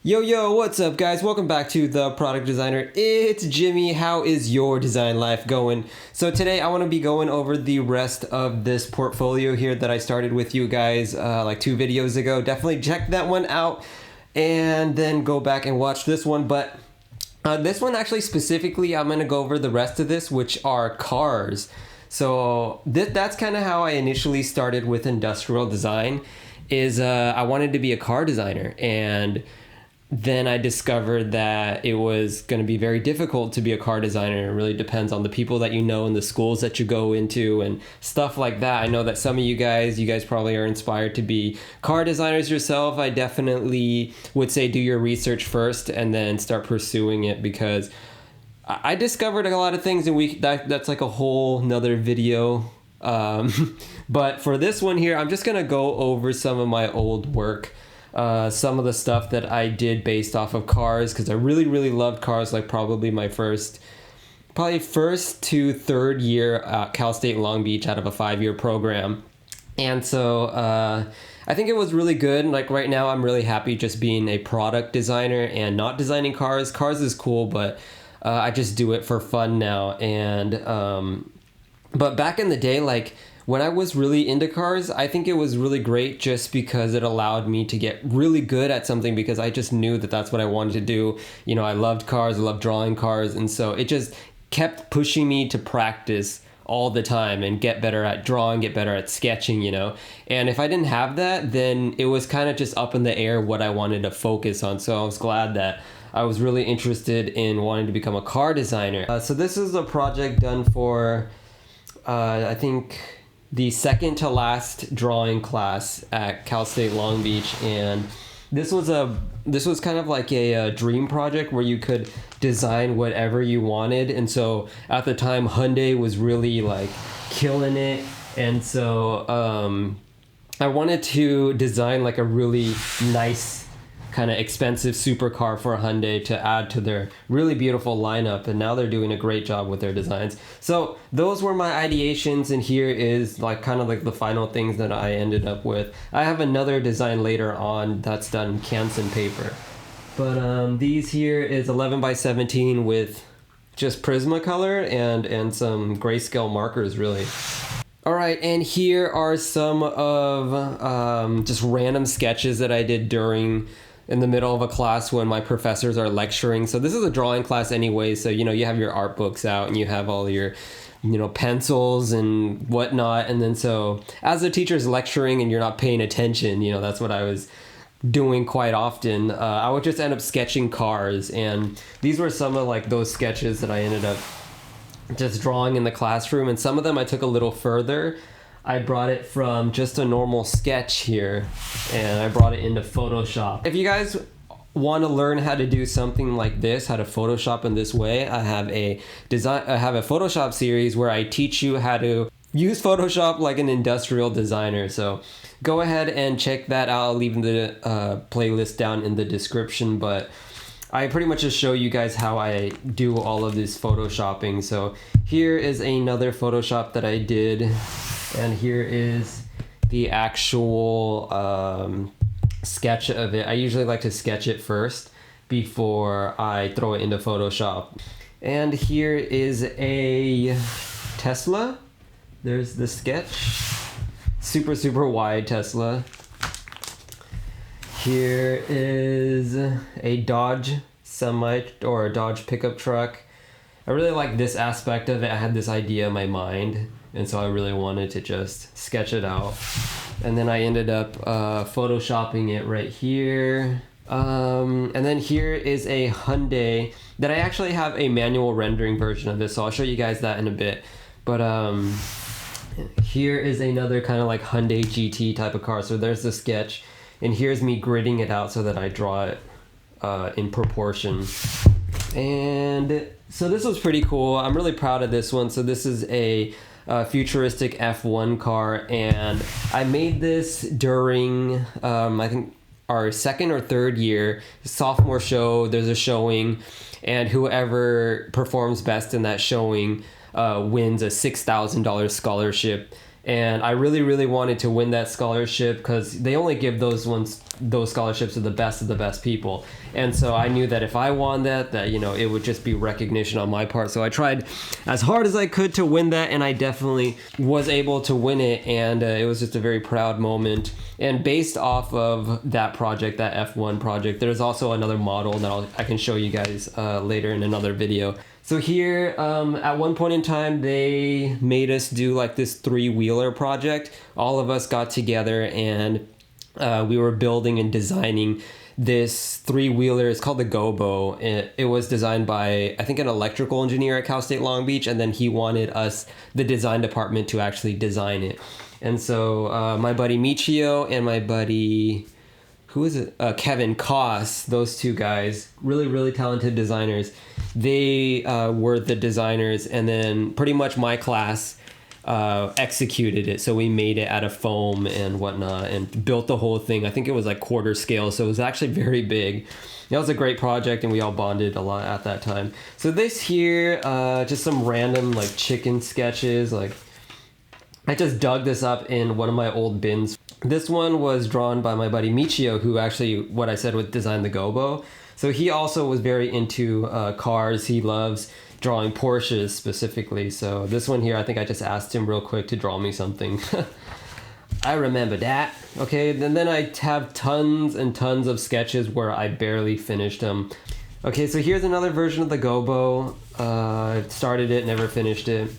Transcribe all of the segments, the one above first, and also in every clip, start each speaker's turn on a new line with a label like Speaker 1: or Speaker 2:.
Speaker 1: Yo, what's up, guys? Welcome back to The Product Designer. It's Jimmy. How is your design life going? So today I want to be going over the rest of this portfolio here that I started with you guys like 2 videos ago. Definitely check that one out and then go back and watch this one. But this one actually specifically, I'm going to go over the rest of this, which are cars. So that's kind of how I initially started with industrial design. I wanted to be a car designer, and then I discovered that it was going to be very difficult to be a car designer. It really depends on the people that you know and the schools that you go into and stuff like that. I know that some of you guys probably are inspired to be car designers yourself. I definitely would say do your research first and then start pursuing it, because I discovered a lot of things, and that's like a whole nother video. But for this one here, I'm just going to go over some of my old work. Some of the stuff that I did based off of cars, because I really loved cars, like probably first to third year at Cal State Long Beach out of a 5-year program. And so I think it was really good. Like right now I'm really happy just being a product designer and not designing cars. Cars is cool, but I just do it for fun now. And but back in the day, like when I was really into cars, I think it was really great just because it allowed me to get really good at something, because I just knew that that's what I wanted to do. You know, I loved cars, I loved drawing cars, and so it just kept pushing me to practice all the time and get better at drawing, get better at sketching, you know. And if I didn't have that, then it was kind of just up in the air what I wanted to focus on. So I was glad that I was really interested in wanting to become a car designer. So this is a project done for, I think, the second to last drawing class at Cal State Long Beach, and this was kind of like a dream project where you could design whatever you wanted. And so at the time, Hyundai was really like killing it, and so I wanted to design like a really nice kind of expensive supercar for Hyundai to add to their really beautiful lineup, and now they're doing a great job with their designs. So those were my ideations, and here is like kind of like the final things that I ended up with. I have another design later on that's done Canson paper, but these here is 11 by 17 with just Prismacolor and some grayscale markers, really. All right, and here are some of just random sketches that I did in the middle of a class when my professors are lecturing. So this is a drawing class anyway, so you know, you have your art books out and you have all your, you know, pencils and whatnot. And then so as the teacher's lecturing and you're not paying attention, you know, that's what I was doing quite often. I would just end up sketching cars, and these were some of like those sketches that I ended up just drawing in the classroom. And some of them I took a little further. I brought it from just a normal sketch here, and I brought it into Photoshop. If you guys want to learn how to do something like this, how to Photoshop in this way, I have a Photoshop series where I teach you how to use Photoshop like an industrial designer. So go ahead and check that out. I'll leave the playlist down in the description, but I pretty much just show you guys how I do all of this Photoshopping. So here is another Photoshop that I did, and here is the actual sketch of it. I usually like to sketch it first before I throw it into Photoshop. And here is a Tesla. There's the sketch. Super wide Tesla. Here is a Dodge semi or a Dodge pickup truck. I really like this aspect of it. I had this idea in my mind, and so I really wanted to just sketch it out. And then I ended up photoshopping it right here. And then here is a Hyundai that I actually have a manual rendering version of this, so I'll show you guys that in a bit. But here is another kind of like Hyundai GT type of car. So there's the sketch, and here's me gridding it out so that I draw it in proportion. And so this was pretty cool. I'm really proud of this one. So this is a futuristic F1 car, and I made this during I think our second or third year sophomore show. There's a showing, and whoever performs best in that showing wins a $6,000 scholarship And I really, really wanted to win that scholarship because they only give those scholarships to the best of the best people. And so I knew that if I won that it would just be recognition on my part. So I tried as hard as I could to win that, and I definitely was able to win it. And it was just a very proud moment. And based off of that project, that F1 project, there's also another model that I can show you guys later in another video. So here, at one point in time, they made us do like this 3-wheeler project. All of us got together and we were building and designing this 3-wheeler. It's called the Gobo. It was designed by, I think, an electrical engineer at Cal State Long Beach, and then he wanted us, the design department, to actually design it. And so my buddy Michio and my buddy, who is it? Kevin Koss, those two guys, really, really talented designers. They were the designers, and then pretty much my class executed it. So we made it out of foam and whatnot and built the whole thing. I think it was like quarter scale, so it was actually very big. That was a great project, and we all bonded a lot at that time. So this here, just some random like chicken sketches. Like, I just dug this up in one of my old bins. This one was drawn by my buddy Michio, who actually, what I said, would design the Gobo. So he also was very into cars. He loves drawing Porsches specifically. So this one here, I think I just asked him real quick to draw me something. I remember that. Okay, and then I have tons and tons of sketches where I barely finished them. Okay, so here's another version of the Gobo. Started it, never finished it.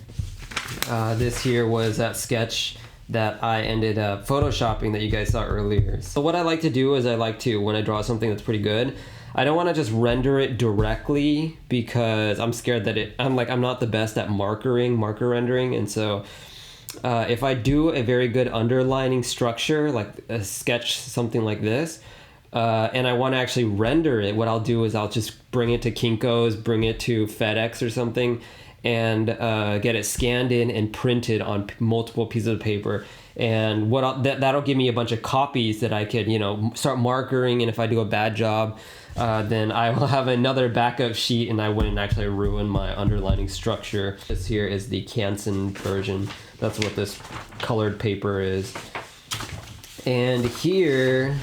Speaker 1: This here was that sketch that I ended up photoshopping that you guys saw earlier. So what I like to do is when I draw something that's pretty good, I don't want to just render it directly because I'm scared that I'm not the best at marker rendering. And so if I do a very good underlining structure, like a sketch, something like this, and I want to actually render it, what I'll do is I'll just bring it to Kinko's, bring it to FedEx or something, and get it scanned in and printed on multiple pieces of paper. And that'll give me a bunch of copies that I could, start markering. And if I do a bad job, then I will have another backup sheet, and I wouldn't actually ruin my underlining structure. This here is the Canson version. That's what this colored paper is. And here,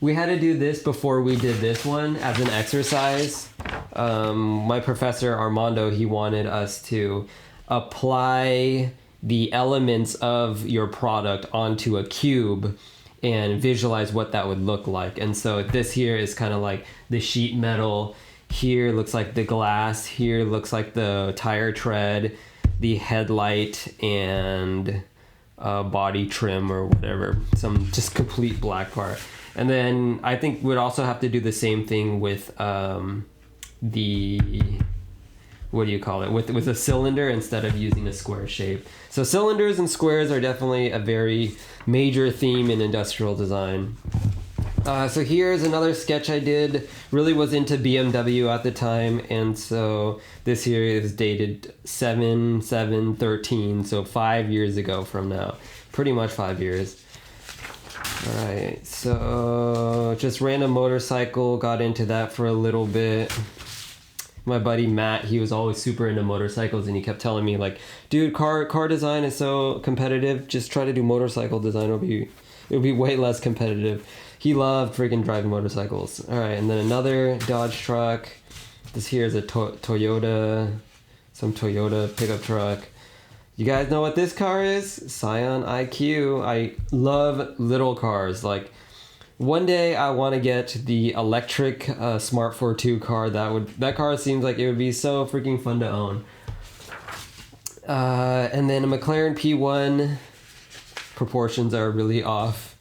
Speaker 1: we had to do this before we did this one as an exercise. My professor Armando, he wanted us to apply the elements of your product onto a cube and visualize what that would look like. And so this here is kind of like the sheet metal. Here looks like the glass. Here looks like the tire tread, the headlight, and body trim or whatever. Some just complete black part. And then I think we'd also have to do the same thing with with a cylinder instead of using a square shape. So cylinders and squares are definitely a very major theme in industrial design. So here's another sketch I did. Really was into BMW at the time, and so this here is dated 7/7/13, so 5 years ago from now. Pretty much 5 years. Alright, so just random motorcycle, got into that for a little bit. My buddy Matt, he was always super into motorcycles, and he kept telling me like, dude, car design is so competitive, just try to do motorcycle design, it'll be way less competitive. He loved freaking driving motorcycles. Alright, and then another Dodge truck. This here is a Toyota pickup truck. You guys know what this car is? Scion IQ. I love little cars. Like, one day I want to get the electric Smart 42 car. That car seems like it would be so freaking fun to own. And then a McLaren P1. Proportions are really off.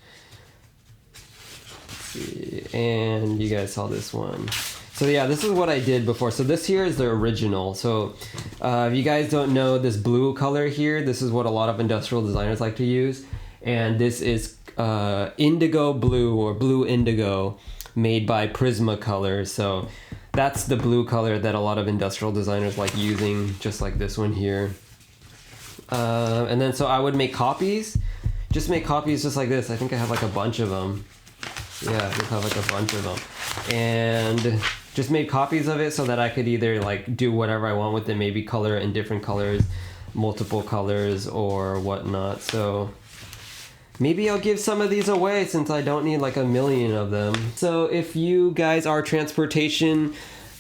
Speaker 1: Let's see. And you guys saw this one. So yeah, this is what I did before. So this here is the original. So if you guys don't know this blue color here, this is what a lot of industrial designers like to use. And this is indigo blue or blue indigo made by Prismacolor. So that's the blue color that a lot of industrial designers like using, just like this one here. And then so I would make copies. Just make copies just like this. I think I have like a bunch of them. Yeah, I just have like a bunch of them. And just made copies of it so that I could either like do whatever I want with it, maybe color it in different colors. multiple colors or whatnot. So maybe I'll give some of these away since I don't need like a million of them. So if you guys are transportation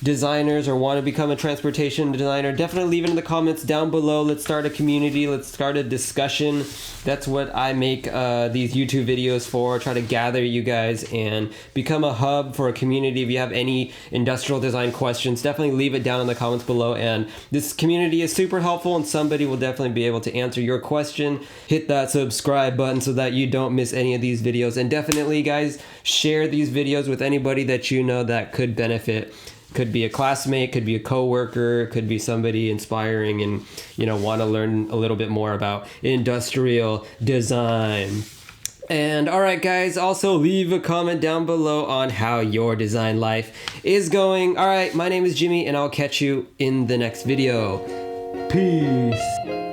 Speaker 1: designers or want to become a transportation designer, definitely leave it in the comments down below. Let's start a community. Let's start a discussion. That's what I make these YouTube videos for. Try to gather you guys and become a hub for a community. If you have any industrial design questions, definitely leave it down in the comments below. And this community is super helpful and somebody will definitely be able to answer your question. Hit that subscribe button so that you don't miss any of these videos. And definitely, guys, share these videos with anybody that you know that could benefit. Could be a classmate, could be a coworker, could be somebody inspiring and, you know, want to learn a little bit more about industrial design. And all right, guys, also leave a comment down below on how your design life is going. All right, my name is Jimmy and I'll catch you in the next video. Peace.